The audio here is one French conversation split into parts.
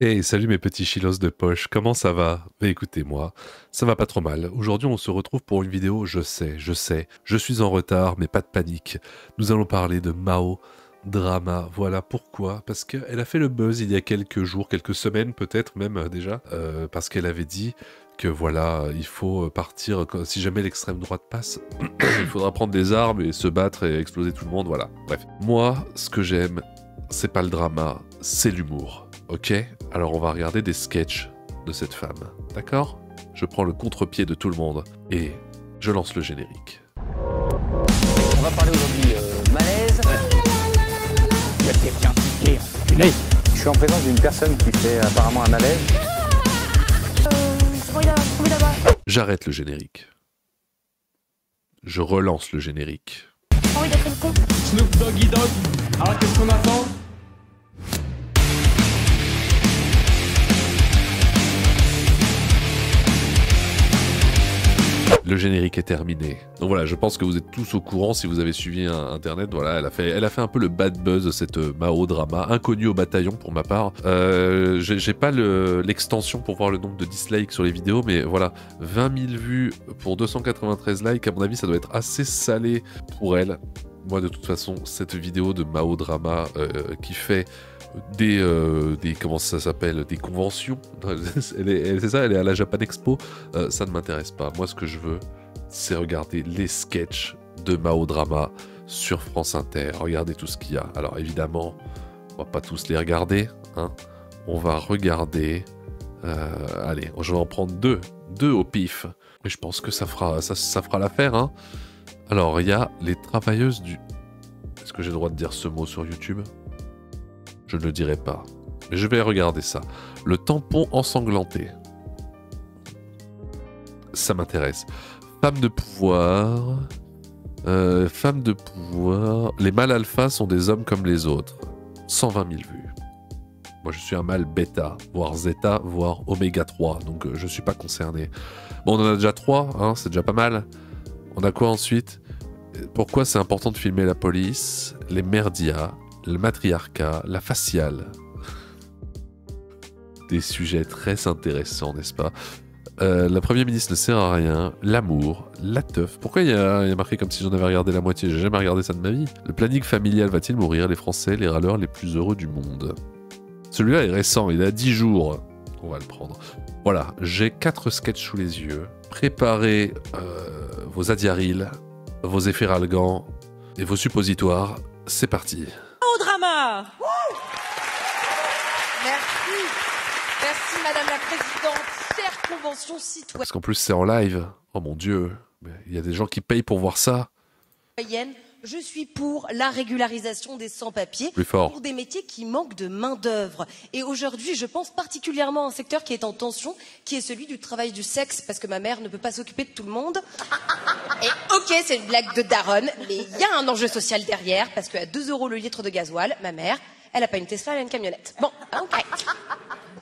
Hey, salut mes petits chilos de poche, comment ça va? Bah écoutez, moi, ça va pas trop mal. Aujourd'hui, on se retrouve pour une vidéo, je suis en retard, mais pas de panique. Nous allons parler de Mao Drama. Voilà pourquoi. Parce qu'elle a fait le buzz il y a quelques jours, quelques semaines peut-être même déjà, parce qu'elle avait dit que voilà, il faut partir, si jamais l'extrême droite passe, il faudra prendre des armes et se battre et exploser tout le monde, voilà. Bref, moi, ce que j'aime, c'est pas le drama, c'est l'humour. Ok? Alors on va regarder des sketchs de cette femme. D'accord? Je prends le contre-pied de tout le monde et je lance le générique. On va parler aujourd'hui malaise. Il y a quelqu'un qui est punaise. Je suis en présence d'une personne qui fait apparemment un malaise. J'arrête le générique. Je relance le générique. Snoop Doggy Dogg. Alors qu'est-ce qu'on attend? Le générique est terminé. Donc voilà, je pense que vous êtes tous au courant si vous avez suivi Internet. Voilà, elle a fait un peu le bad buzz de cette Mao Drama, inconnue au bataillon pour ma part. J'ai pas l'extension pour voir le nombre de dislikes sur les vidéos, mais voilà, 20 000 vues pour 293 likes, à mon avis, ça doit être assez salé pour elle. Moi, de toute façon, cette vidéo de Mao Drama qui fait des comment ça s'appelle, des conventions, c'est ça, elle est à la Japan Expo, ça ne m'intéresse pas. Moi, ce que je veux, c'est regarder les sketchs de Mao Drama sur France Inter. Regardez tout ce qu'il y a. Alors évidemment, on va pas tous les regarder, hein. On va regarder, allez, je vais en prendre deux au pif, mais je pense que ça fera l'affaire, hein. Alors il y a les travailleuses du... Est-ce que j'ai le droit de dire ce mot sur YouTube? Je ne le dirai pas. Mais je vais regarder ça. Le tampon ensanglanté. Ça m'intéresse. Femme de pouvoir. Femme de pouvoir. Les mâles alpha sont des hommes comme les autres. 120 000 vues. Moi, je suis un mâle bêta, voire zeta, voire oméga 3. Donc, je ne suis pas concerné. Bon, on en a déjà 3, hein, c'est déjà pas mal. On a quoi ensuite? Pourquoi c'est important de filmer la police? Les merdias. Le matriarcat, la faciale. Des sujets très intéressants, n'est-ce pas? La première ministre ne sert à rien. L'amour, la teuf. Pourquoi il y a marqué comme si j'en avais regardé la moitié? J'ai jamais regardé ça de ma vie. Le planning familial va-t-il mourir? Les Français, les râleurs les plus heureux du monde. Celui-là est récent, il a 10 jours. On va le prendre. Voilà, j'ai 4 sketchs sous les yeux. Préparez vos adiaryls, vos efferalgans et vos suppositoires. C'est parti. Au drama. Merci. Merci Madame la Présidente. Chère Convention citoyenne. Parce qu'en plus c'est en live. Oh mon Dieu. Mais il y a des gens qui payent pour voir ça. Je suis pour la régularisation des sans-papiers Plus fort. pour des métiers qui manquent de main-d'œuvre. Et aujourd'hui, je pense particulièrement à un secteur qui est en tension, qui est celui du travail du sexe, parce que ma mère ne peut pas s'occuper de tout le monde. Et ok, c'est une blague de daronne, mais il y a un enjeu social derrière, parce qu'à 2 € le litre de gasoil, ma mère, elle n'a pas une Tesla, elle a une camionnette. Bon, ok.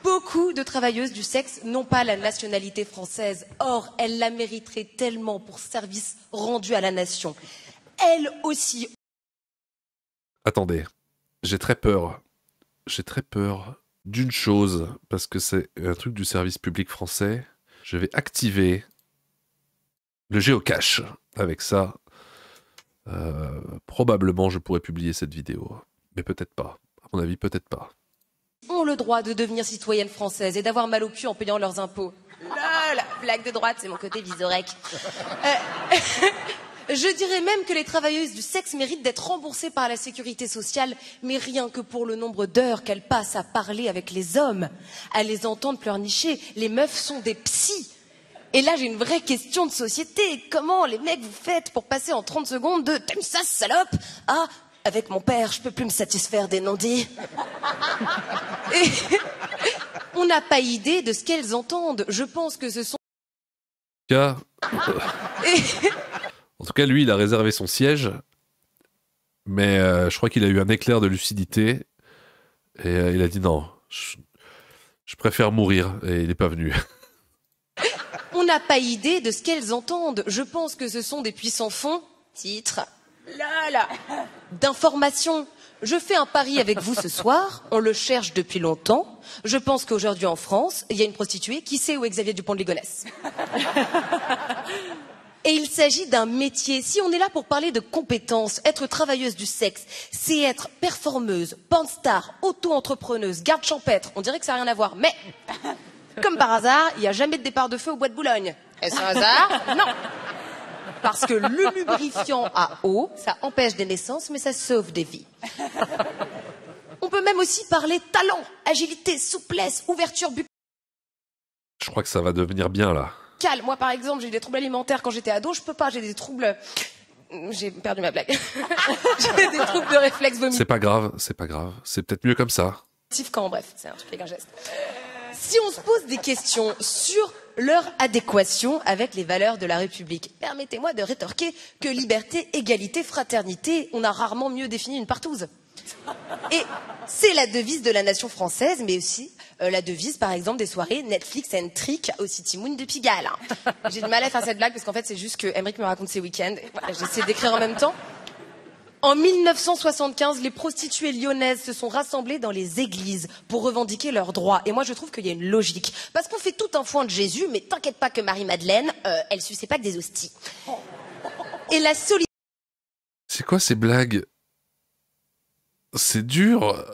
Beaucoup de travailleuses du sexe n'ont pas la nationalité française. Or, elles la mériteraient tellement pour service rendu à la nation. Elles aussi. Attendez, j'ai très peur. J'ai très peur d'une chose, parce que c'est un truc du service public français. Je vais activer le géocache. Avec ça, probablement je pourrais publier cette vidéo. Mais peut-être pas. À mon avis, peut-être pas. Ont le droit de devenir citoyennes françaises et d'avoir mal au cul en payant leurs impôts. Là, la blague de droite, c'est mon côté visorec. Je dirais même que les travailleuses du sexe méritent d'être remboursées par la sécurité sociale, mais rien que pour le nombre d'heures qu'elles passent à parler avec les hommes, à les entendre pleurnicher. Les meufs sont des psys. Et là, j'ai une vraie question de société. Comment les mecs vous faites pour passer en 30 secondes de « t'aimes ça, salope ?» à « avec mon père, je peux plus me satisfaire des non-dits ?» Et on n'a pas idée de ce qu'elles entendent. Je pense que ce sont... En tout cas, lui, il a réservé son siège, mais je crois qu'il a eu un éclair de lucidité, et il a dit non, je préfère mourir, et il n'est pas venu. On n'a pas idée de ce qu'elles entendent. Je pense que ce sont des puissants fonds, titre, d'information. Je fais un pari avec vous ce soir, on le cherche depuis longtemps. Je pense qu'aujourd'hui en France, il y a une prostituée qui sait où est Xavier Dupont de Ligonnès. Et il s'agit d'un métier. Si on est là pour parler de compétences, être travailleuse du sexe, c'est être performeuse, pornstar, auto-entrepreneuse, garde champêtre. On dirait que ça n'a rien à voir. Mais, comme par hasard, il n'y a jamais de départ de feu au bois de Boulogne. Est-ce un hasard? Non. Parce que le lubrifiant à eau, ça empêche des naissances, mais ça sauve des vies. On peut même aussi parler talent, agilité, souplesse, ouverture buccale. Je crois que ça va devenir bien, là. Moi, par exemple, j'ai eu des troubles alimentaires quand j'étais ado. Je peux pas, j'ai des troubles... J'ai perdu ma blague. J'ai des troubles de réflexe vomitif. C'est pas grave, c'est pas grave. C'est peut-être mieux comme ça. Quand, bref, c'est un truc avec un geste. Si on se pose des questions sur leur adéquation avec les valeurs de la République, permettez-moi de rétorquer que liberté, égalité, fraternité, on a rarement mieux défini une partouze. Et c'est la devise de la nation française, mais aussi la devise, par exemple, des soirées Netflix and Trick au City Moon de Pigalle. J'ai du mal à faire cette blague parce qu'en fait, c'est juste que Emmerich me raconte ses week-ends. Voilà, j'essaie d'écrire en même temps. En 1975, les prostituées lyonnaises se sont rassemblées dans les églises pour revendiquer leurs droits. Et moi, je trouve qu'il y a une logique. Parce qu'on fait tout un foin de Jésus, mais t'inquiète pas que Marie-Madeleine, elle suçait pas que des hosties. Et la solidarité... C'est quoi ces blagues? C'est dur.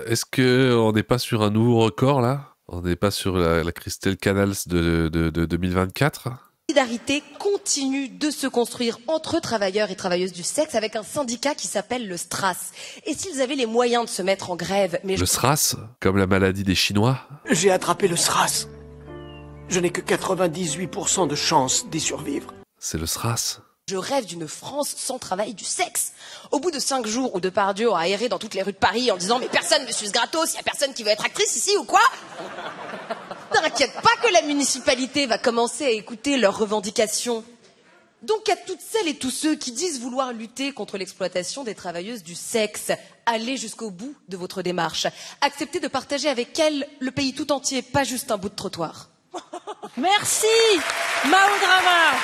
Est-ce qu'on n'est pas sur un nouveau record, là? On n'est pas sur la Christelle Canals de 2024? La solidarité continue de se construire entre travailleurs et travailleuses du sexe avec un syndicat qui s'appelle le STRAS. Et s'ils avaient les moyens de se mettre en grève... Le SRAS? Comme la maladie des Chinois? J'ai attrapé le SRAS. Je n'ai que 98% de chance d'y survivre. C'est le SRAS. Je rêve d'une France sans travail du sexe. Au bout de 5 jours où Depardieu aura erré dans toutes les rues de Paris en disant « Mais personne ne suce gratos, il y a personne qui veut être actrice ici ou quoi ?» T'inquiète pas que la municipalité va commencer à écouter leurs revendications. Donc à toutes celles et tous ceux qui disent vouloir lutter contre l'exploitation des travailleuses du sexe, allez jusqu'au bout de votre démarche. Acceptez de partager avec elles le pays tout entier, pas juste un bout de trottoir. Merci, Mao Drama.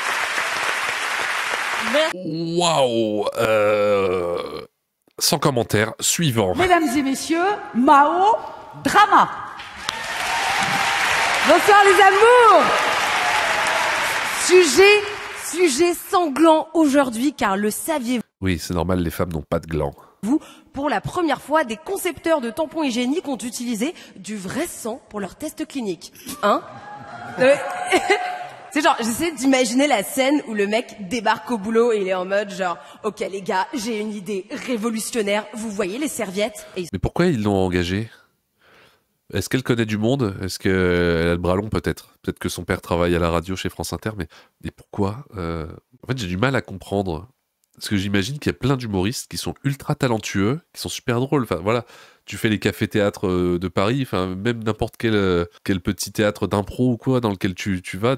Waouh, sans commentaire, suivant. Mesdames et messieurs, Mao Drama. Bonsoir les amours. Sujet sanglant aujourd'hui, car le saviez-vous? Oui, c'est normal, les femmes n'ont pas de gland. Pour la première fois, des concepteurs de tampons hygiéniques ont utilisé du vrai sang pour leurs tests cliniques. Hein? C'est genre, j'essaie d'imaginer la scène où le mec débarque au boulot et il est en mode genre, ok les gars, j'ai une idée révolutionnaire, vous voyez les serviettes? Et... Mais pourquoi ils l'ont engagée? Est-ce qu'elle connaît du monde? Est-ce qu'elle a le bras long peut-être? Peut-être que son père travaille à la radio chez France Inter, mais pourquoi? En fait, j'ai du mal à comprendre. Parce que j'imagine qu'il y a plein d'humoristes qui sont ultra talentueux, qui sont super drôles. Enfin voilà, tu fais les cafés-théâtres de Paris, enfin même n'importe quel petit théâtre d'impro ou quoi dans lequel tu vas...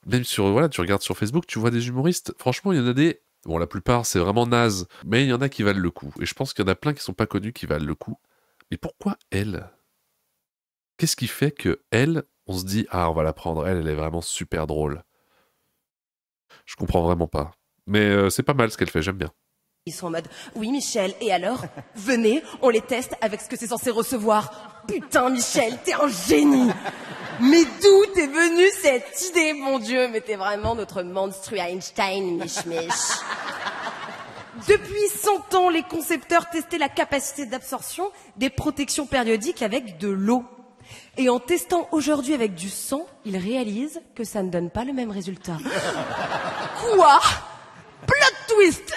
Même voilà, tu regardes sur Facebook, tu vois des humoristes. Franchement, il y en a des... Bon, la plupart, c'est vraiment naze. Mais il y en a qui valent le coup. Et je pense qu'il y en a plein qui sont pas connus qui valent le coup. Mais pourquoi elle? Qu'est-ce qui fait que elle, on se dit, ah, on va la prendre. Elle est vraiment super drôle. Je comprends vraiment pas. Mais c'est pas mal ce qu'elle fait, j'aime bien. Ils sont en mode, oui Michel, et alors? Venez, on les teste avec ce que c'est censé recevoir. Putain Michel, t'es un génie! Mais d'où t'es venue cette idée, mon Dieu? Mais t'es vraiment notre monstre Einstein, Mich. Depuis 100 ans, les concepteurs testaient la capacité d'absorption des protections périodiques avec de l'eau. Et en testant aujourd'hui avec du sang, ils réalisent que ça ne donne pas le même résultat. Quoi? Plot twist!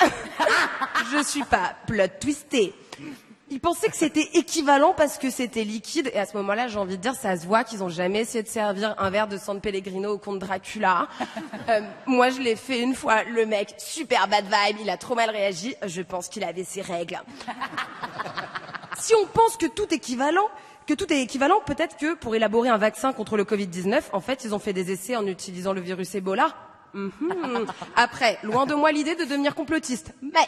Je suis pas plot twistée. Ils pensaient que c'était équivalent parce que c'était liquide. Et à ce moment-là, j'ai envie de dire, ça se voit qu'ils ont jamais essayé de servir un verre de San Pellegrino au comte Dracula. Moi, je l'ai fait une fois. Le mec, super bad vibe, il a trop mal réagi. Je pense qu'il avait ses règles. Si on pense que tout est équivalent, peut-être que pour élaborer un vaccin contre le Covid-19, en fait, ils ont fait des essais en utilisant le virus Ebola. Après, loin de moi l'idée de devenir complotiste. Mais,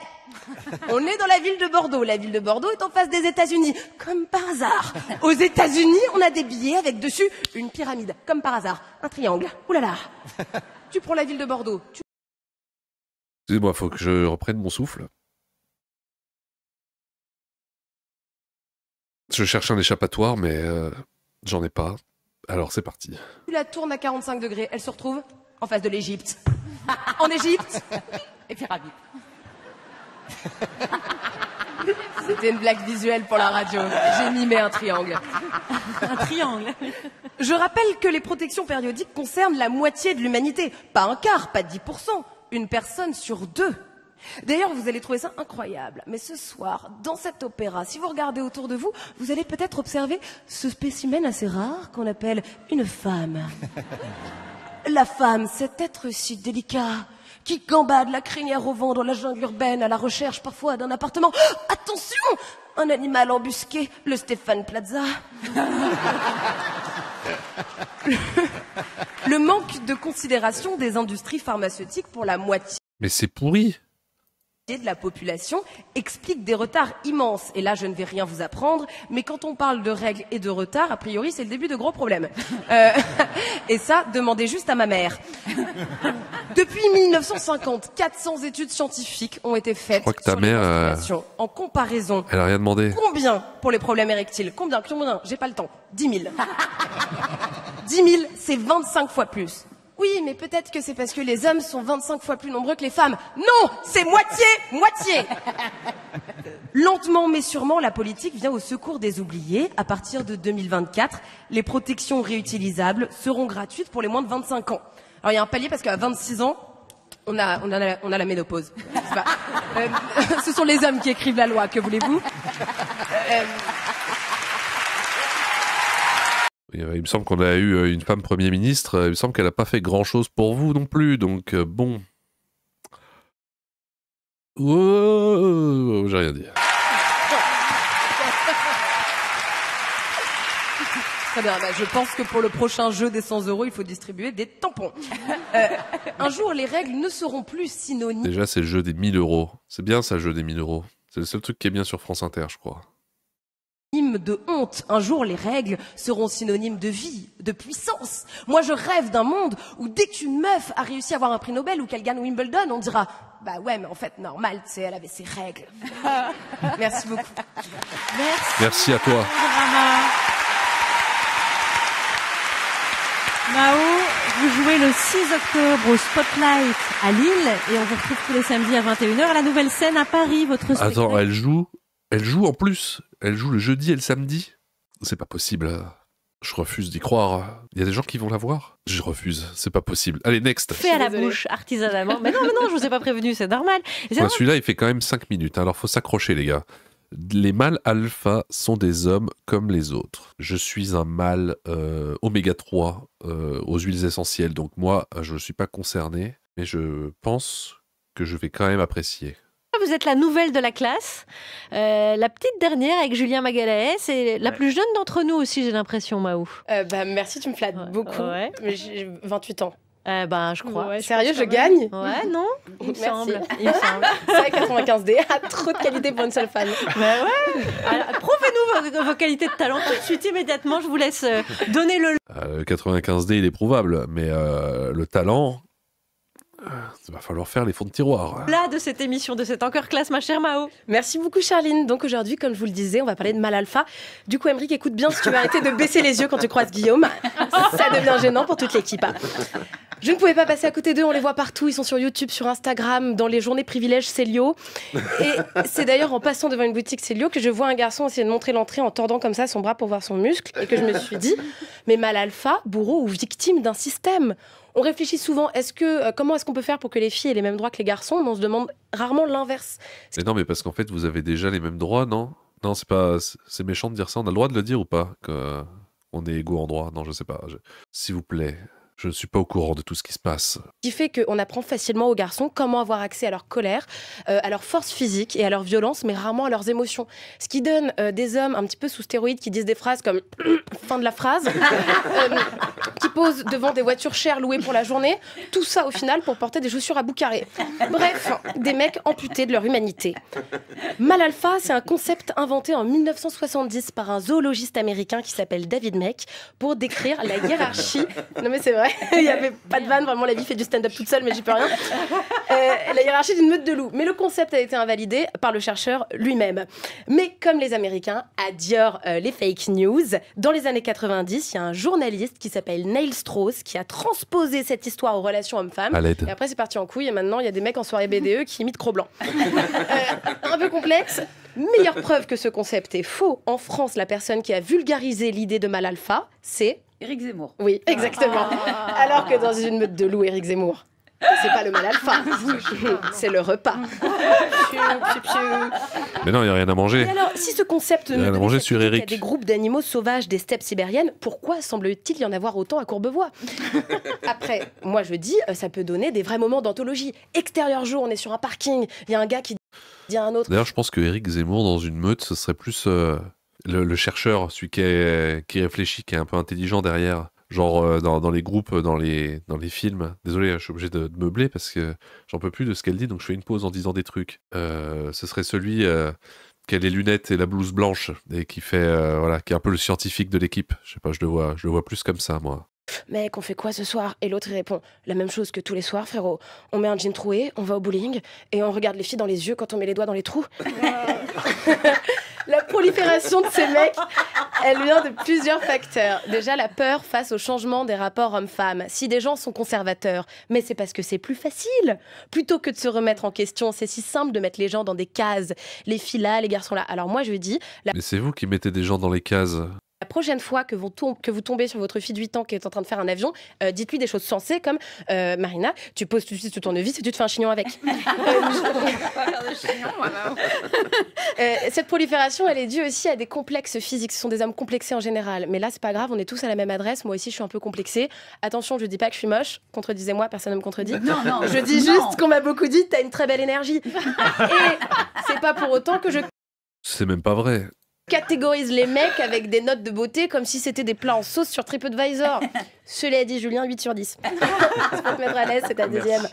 on est dans la ville de Bordeaux. La ville de Bordeaux est en face des États-Unis. Comme par hasard. Aux États-Unis, on a des billets avec dessus une pyramide. Comme par hasard. Un triangle. Ouh là là. Tu prends la ville de Bordeaux. Excusez-moi, faut que je reprenne mon souffle. Je cherche un échappatoire, mais j'en ai pas. Alors c'est parti. Tu la tournes à 45 degrés, elle se retrouve en face de l'Égypte. En Égypte et pyramide. C'était une blague visuelle pour la radio. J'ai mimé un triangle. Un triangle. Je rappelle que les protections périodiques concernent la moitié de l'humanité. Pas un quart, pas 10%. Une personne sur 2. D'ailleurs, vous allez trouver ça incroyable. Mais ce soir, dans cet opéra, si vous regardez autour de vous, vous allez peut-être observer ce spécimen assez rare qu'on appelle une femme. La femme, cet être si délicat, qui gambade la crinière au vent dans la jungle urbaine à la recherche parfois d'un appartement. Attention, un animal embusqué, le Stéphane Plaza. Le manque de considération des industries pharmaceutiques pour la moitié Mais c'est pourri. de la population explique des retards immenses. Et là, je ne vais rien vous apprendre, mais quand on parle de règles et de retards, a priori, c'est le début de gros problèmes. Et ça, demandez juste à ma mère. Depuis 1950, 400 études scientifiques ont été faites Je crois que ta sur les mère, menstruations. En comparaison, Elle a rien demandé. combien pour les problèmes érectiles? Combien? J'ai pas le temps. 10 000. 10 000, c'est 25 fois plus. Oui, mais peut-être que c'est parce que les hommes sont 25 fois plus nombreux que les femmes. Non, c'est moitié. Lentement mais sûrement, la politique vient au secours des oubliés. À partir de 2024, les protections réutilisables seront gratuites pour les moins de 25 ans. Alors il y a un palier parce qu'à 26 ans, on a la ménopause. C'est pas- ce sont les hommes qui écrivent la loi, que voulez-vous? Il me semble qu'on a eu une femme Premier ministre. Il me semble qu'elle n'a pas fait grand-chose pour vous non plus. Donc, bon. Oh, j'ai rien dit. Très bien, je pense que pour le prochain jeu des 100 €, il faut distribuer des tampons. Un jour, les règles ne seront plus synonymes Déjà, c'est le jeu des 1000 €. C'est bien ça, le jeu des 1000 €. C'est le seul truc qui est bien sur France Inter, je crois. de honte. Un jour, les règles seront synonymes de vie, de puissance. Moi, je rêve d'un monde où dès qu'une meuf a réussi à avoir un prix Nobel ou qu'elle gagne Wimbledon, on dira « Bah ouais, mais en fait, normal, tu sais, elle avait ses règles. » Merci beaucoup. Merci à toi. Mao, vous jouez le 6 octobre au Spotlight à Lille et on vous retrouve tous les samedis à 21h à la Nouvelle Scène à Paris, votre spectacle. Attends, elle joue en plus. Elle joue le jeudi et le samedi. C'est pas possible. Je refuse d'y croire. Il y a des gens qui vont la voir. Je refuse. C'est pas possible. Allez, next. Fait à la bouche, artisanalement. Mais non, je vous ai pas prévenu, c'est normal. Et c'est Ouais, celui-là, il fait quand même 5 minutes. Alors, faut s'accrocher, les gars. Les mâles alpha sont des hommes comme les autres. Je suis un mâle oméga 3 aux huiles essentielles. Donc moi, je ne suis pas concerné. Mais je pense que je vais quand même apprécier. Vous êtes la nouvelle de la classe, la petite dernière avec Julien Magalaès et la plus jeune d'entre nous aussi, j'ai l'impression, Mao. Merci, tu me flattes beaucoup. Ouais. Mais j'ai 28 ans. Je crois. Ouais, sérieux, je gagne? Ouais, non, il me Merci. semble. C'est vrai, 95D a trop de qualité pour une seule femme. Bah ouais. Alors, prouvez-nous vos qualités de talent tout de suite, immédiatement. Je vous laisse donner le... Le 95D, il est prouvable. Mais le talent, il va falloir faire les fonds de tiroir. Là de cette émission, de cette Encore Classe, ma chère Mao. Merci beaucoup, Charline. Donc aujourd'hui, comme je vous le disais, on va parler de mâle alpha. Du coup, Emeric, écoute bien si tu veux arrêter de baisser les yeux quand tu croises Guillaume. Ça devient gênant pour toute l'équipe. Je ne pouvais pas passer à côté d'eux, on les voit partout, ils sont sur YouTube, sur Instagram, dans les journées privilèges Célio. Et c'est d'ailleurs en passant devant une boutique Célio que je vois un garçon essayer de montrer l'entrée en tordant comme ça son bras pour voir son muscle, et que je me suis dit, mais mâle alpha, bourreau ou victime d'un système? On réfléchit souvent, comment est-ce qu'on peut faire pour que les filles aient les mêmes droits que les garçons? Mais on se demande rarement l'inverse. Mais non, mais parce qu'en fait, vous avez déjà les mêmes droits, non? Non, c'est méchant de dire ça. On a le droit de le dire ou pas? Qu'on est égaux en droit? Non, je sais pas. S'il vous plaît. Je ne suis pas au courant de tout ce qui se passe. Ce qui fait qu'on apprend facilement aux garçons comment avoir accès à leur colère, à leur force physique et à leur violence, mais rarement à leurs émotions. Ce qui donne des hommes un petit peu sous stéroïdes qui disent des phrases comme fin de la phrase, qui posent devant des voitures chères louées pour la journée. Tout ça, au final, pour porter des chaussures à bout carré. Bref, des mecs amputés de leur humanité. Mâle alpha, c'est un concept inventé en 1970 par un zoologiste américain qui s'appelle David Meck pour décrire la hiérarchie. Non mais c'est vrai, il n'y avait pas de vanne, vraiment la vie fait du stand-up toute seule, mais j'y peux rien. La hiérarchie d'une meute de loups. Mais le concept a été invalidé par le chercheur lui-même. Mais comme les Américains adorent les fake news, dans les années 90, il y a un journaliste qui s'appelle Neil Strauss qui a transposé cette histoire aux relations hommes-femmes. Et après c'est parti en couille et maintenant il y a des mecs en soirée BDE qui imitent Cro-Blanc. Un peu complexe. Meilleure preuve que ce concept est faux. En France, la personne qui a vulgarisé l'idée de mâle alpha, c'est... Éric Zemmour. Oui, exactement. Alors que dans une meute de loups, Éric Zemmour, c'est pas le mâle alpha, c'est le repas. Mais non, il n'y a rien à manger. Et alors, si ce concept Il y a rien à manger sur Eric. Il y a des groupes d'animaux sauvages des steppes sibériennes, pourquoi semble-t-il y en avoir autant à Courbevoie? Après, moi je dis, ça peut donner des vrais moments d'anthologie. Extérieur jour, on est sur un parking, il y a un gars qui dit à un autre... D'ailleurs, je pense que Éric Zemmour, dans une meute, ce serait plus le chercheur, celui qui réfléchit, qui est un peu intelligent derrière. Genre dans les groupes, dans les films. Désolé, je suis obligé de meubler parce que j'en peux plus de ce qu'elle dit, donc je fais une pause en disant des trucs. Ce serait celui qui a les lunettes et la blouse blanche et qui fait qui est un peu le scientifique de l'équipe. Je sais pas, je le vois plus comme ça, moi. Mec, on fait quoi ce soir? Et l'autre il répond, la même chose que tous les soirs, frérot. On met un jean troué, on va au bowling et on regarde les filles dans les yeux quand on met les doigts dans les trous. La prolifération de ces mecs, elle vient de plusieurs facteurs. Déjà, la peur face au changement des rapports hommes-femmes. Si des gens sont conservateurs, mais c'est parce que c'est plus facile. Plutôt que de se remettre en question, c'est si simple de mettre les gens dans des cases. Les filles là, les garçons là. Alors moi, je dis... Mais c'est vous qui mettez des gens dans les cases. La prochaine fois que vous tombez sur votre fille de 8 ans qui est en train de faire un avion, dites-lui des choses sensées comme Marina, tu poses tout de suite sur ton tournevis et tu te fais un chignon avec. Cette prolifération, elle est due aussi à des complexes physiques. Ce sont des hommes complexés en général. Mais là, c'est pas grave, on est tous à la même adresse. Moi aussi, je suis un peu complexée. Attention, je dis pas que je suis moche. Contredisez-moi, personne ne me contredit. Non. Je dis juste qu'on m'a beaucoup dit, t'as une très belle énergie. Et c'est pas pour autant que je C'est même pas vrai. catégorise les mecs avec des notes de beauté comme si c'était des plats en sauce sur TripAdvisor. Cela dit, Julien, 8 sur 10. C'est pour te mettre à l'aise, c'est ta deuxième.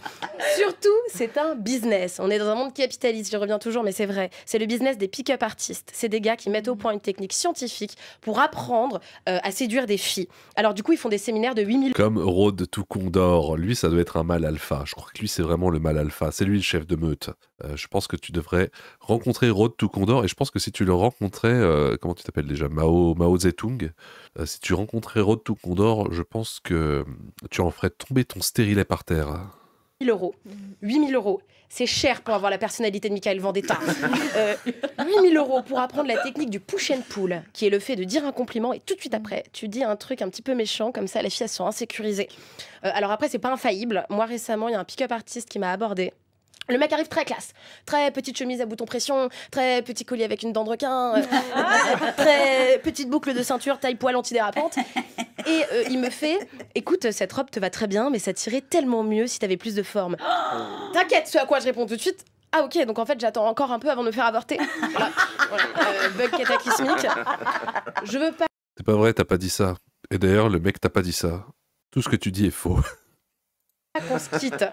Surtout, c'est un business. On est dans un monde capitaliste, je reviens toujours, mais c'est vrai. C'est le business des pick-up artistes. C'est des gars qui mettent au point une technique scientifique pour apprendre à séduire des filles. Alors du coup, ils font des séminaires de 8000... Comme Rode tout Condor, lui, ça doit être un mâle alpha. Je crois que lui, c'est vraiment le mâle alpha. C'est lui le chef de meute. Je pense que tu devrais rencontrer Rode tout Condor, et je pense que si tu le rencontrais, comment tu t'appelles déjà, Mao Zedong, si tu rencontrais Rode tout Condor, je pense que tu en ferais tomber ton stérilet par terre. 8 000 €. C'est cher pour avoir la personnalité de Michael Vendetta. 8 000 € pour apprendre la technique du push and pull, qui est le fait de dire un compliment et tout de suite après, tu dis un truc un petit peu méchant, comme ça les filles elles sont insécurisées. Alors après, c'est pas infaillible. Moi récemment, il y a un pick-up artiste qui m'a abordé. Le mec arrive très classe, très petite chemise à bouton pression, très petit collier avec une dent de requin, très petite boucle de ceinture, taille poil antidérapante. Et il me fait, écoute, cette robe te va très bien, mais ça t'irait tellement mieux si t'avais plus de forme. T'inquiète, ce à quoi je réponds tout de suite. Ah ok, donc en fait j'attends encore un peu avant de me faire avorter. Voilà. Bug cataclysmique. Je veux pas... C'est pas vrai, t'as pas dit ça. Et d'ailleurs, le mec t'a pas dit ça. Tout ce que tu dis est faux. Qu'on se quitte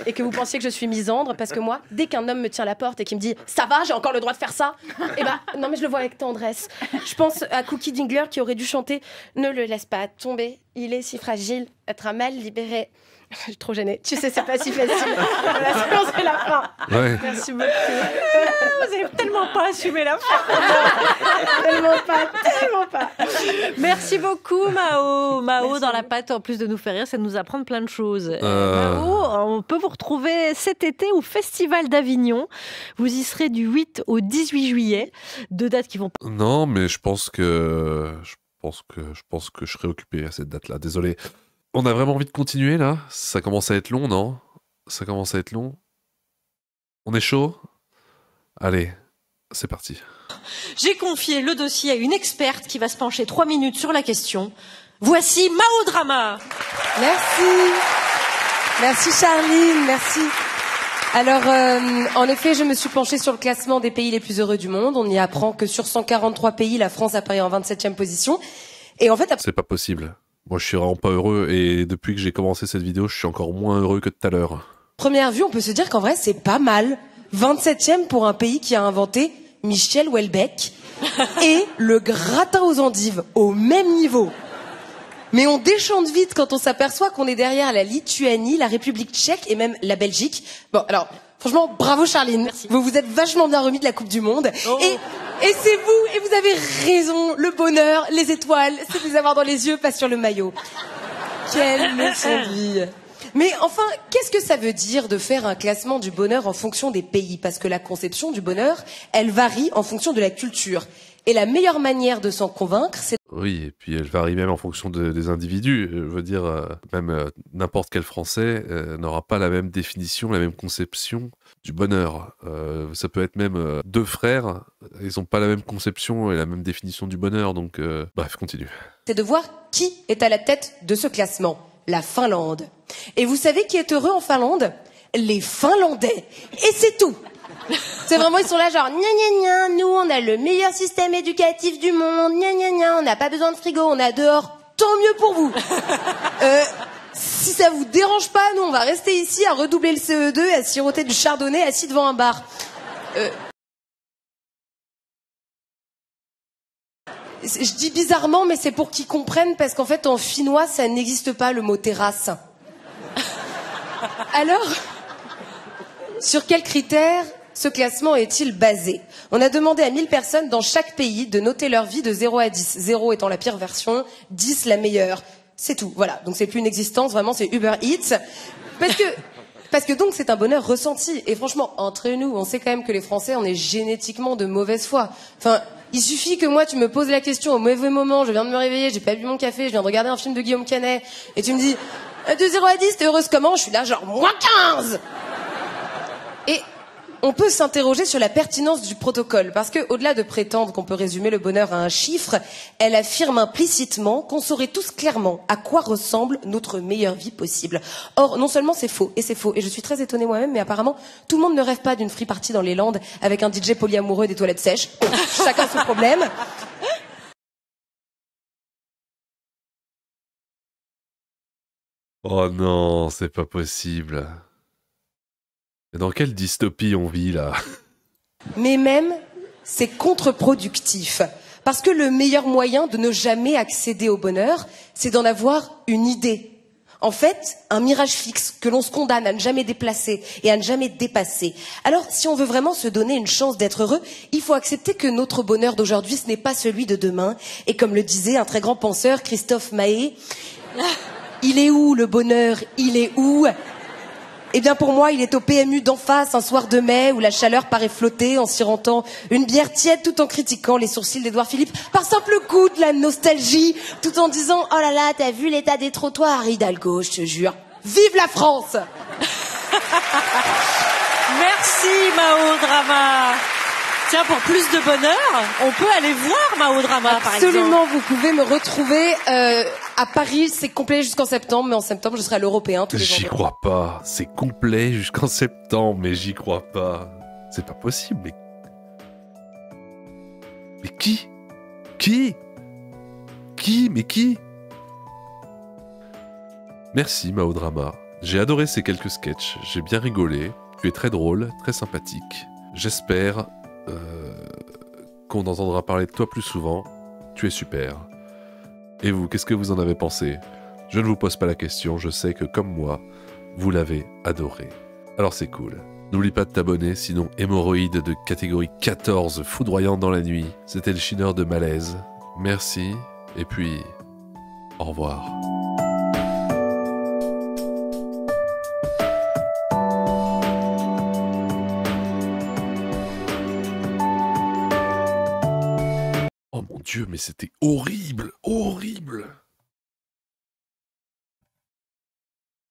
et que vous pensiez que je suis misandre parce que moi, dès qu'un homme me tient la porte et qui me dit ça va, j'ai encore le droit de faire ça, et bah non mais je le vois avec tendresse. Je pense à Cookie Dingler qui aurait dû chanter ne le laisse pas tomber, il est si fragile, être un mal libéré. Je suis trop gênée. Tu sais, c'est pas si facile. Voilà, c'est la fin. Ouais. Merci beaucoup. Vous avez tellement pas assumé la fin. Tellement pas. Merci beaucoup, Mao. Mao dans la pâte, en plus de nous faire rire, ça nous apprend plein de choses. Mao, on peut vous retrouver cet été au Festival d'Avignon. Vous y serez du 8 au 18 juillet. 2 dates qui vont... Non, mais je pense que je serai occupé à cette date-là. Désolé. On a vraiment envie de continuer, là? Ça commence à être long, non? Ça commence à être long. On est chaud? Allez, c'est parti. J'ai confié le dossier à une experte qui va se pencher 3 minutes sur la question. Voici Mao Drama. Merci Charline, merci. Alors, en effet, je me suis penchée sur le classement des pays les plus heureux du monde. On y apprend que sur 143 pays, la France apparaît en 27e position. Et en fait... C'est pas possible. Moi, je suis vraiment pas heureux et depuis que j'ai commencé cette vidéo, je suis encore moins heureux que tout à l'heure. Première vue, on peut se dire qu'en vrai, c'est pas mal. 27e pour un pays qui a inventé Michel Houellebecq et le gratin aux endives au même niveau. Mais on déchante vite quand on s'aperçoit qu'on est derrière la Lituanie, la République tchèque et même la Belgique. Bon, alors, franchement, bravo Charline. Merci. Vous vous êtes vachement bien remis de la Coupe du Monde. Oh. Et c'est vous, et vous avez raison. Le bonheur, les étoiles, c'est de les avoir dans les yeux, pas sur le maillot. Quelle leçon de vie. Mais enfin, qu'est-ce que ça veut dire de faire un classement du bonheur en fonction des pays? Parce que la conception du bonheur, elle varie en fonction de la culture. Et la meilleure manière de s'en convaincre, c'est... Oui, et puis elle varie même en fonction des individus. Je veux dire, même n'importe quel Français n'aura pas la même définition, la même conception du bonheur. Ça peut être même deux frères, ils n'ont pas la même conception et la même définition du bonheur. Donc, bref, continue. c'est de voir qui est à la tête de ce classement. La Finlande. Et vous savez qui est heureux en Finlande? Les Finlandais. Et c'est tout. C'est vraiment, ils sont là genre, gna gna gna, nous on a le meilleur système éducatif du monde, gna gna gna, on n'a pas besoin de frigo, on a dehors, tant mieux pour vous. Si ça vous dérange pas, nous on va rester ici à redoubler le CE2 et à siroter du chardonnay assis devant un bar. Je dis bizarrement, mais c'est pour qu'ils comprennent, parce qu'en fait en finnois ça n'existe pas le mot terrasse. Alors, sur quels critères ce classement est-il basé? On a demandé à 1000 personnes dans chaque pays de noter leur vie de 0 à 10. 0 étant la pire version, 10 la meilleure. C'est tout, voilà. Donc c'est plus une existence, vraiment c'est Uber Eats. Parce que donc c'est un bonheur ressenti. Et franchement, entre nous, on sait quand même que les Français, on est génétiquement de mauvaise foi. Enfin, il suffit que moi tu me poses la question au mauvais moment, je viens de me réveiller, j'ai pas bu mon café, je viens de regarder un film de Guillaume Canet, et tu me dis, de 0 à 10, t'es heureuse comment? Je suis là genre, moins 15! Et on peut s'interroger sur la pertinence du protocole, parce que au-delà de prétendre qu'on peut résumer le bonheur à un chiffre, elle affirme implicitement qu'on saurait tous clairement à quoi ressemble notre meilleure vie possible. Or, non seulement c'est faux, et je suis très étonnée moi-même, mais apparemment, tout le monde ne rêve pas d'une free party dans les Landes avec un DJ polyamoureux et des toilettes sèches. Chacun son problème. Oh non, c'est pas possible. Et dans quelle dystopie on vit là? Mais même, c'est contre-productif. Parce que le meilleur moyen de ne jamais accéder au bonheur, c'est d'en avoir une idée. En fait, un mirage fixe que l'on se condamne à ne jamais déplacer et à ne jamais dépasser. Alors, si on veut vraiment se donner une chance d'être heureux, il faut accepter que notre bonheur d'aujourd'hui, ce n'est pas celui de demain. Et comme le disait un très grand penseur, Christophe Maé, il est où le bonheur? Il est où? Eh bien pour moi, il est au PMU d'en face, un soir de mai, où la chaleur paraît flotter en sirotant une bière tiède tout en critiquant les sourcils d'Édouard Philippe par simple coup de la nostalgie, tout en disant « Oh là là, t'as vu l'état des trottoirs, Hidalgo, je te jure. Vive la France !» Merci Mao Drama. Tiens, pour plus de bonheur, on peut aller voir Mao Drama, par exemple. Absolument, vous pouvez me retrouver à Paris, c'est complet jusqu'en septembre, mais en septembre, je serai à l'Européen tous les jours. J'y crois pas. C'est complet jusqu'en septembre, mais j'y crois pas. C'est pas possible, mais... Mais qui? Mais qui? Merci, Mao Drama. J'ai adoré ces quelques sketchs. J'ai bien rigolé. Tu es très drôle, très sympathique. J'espère qu'on entendra parler de toi plus souvent. Tu es super. Et vous, qu'est-ce que vous en avez pensé? Je ne vous pose pas la question, je sais que comme moi, vous l'avez adoré. Alors c'est cool. N'oublie pas de t'abonner, sinon hémorroïde de catégorie 14 foudroyante dans la nuit. C'était le chineur de malaise. Merci, et puis au revoir. Oh mon Dieu, mais c'était horrible! Oh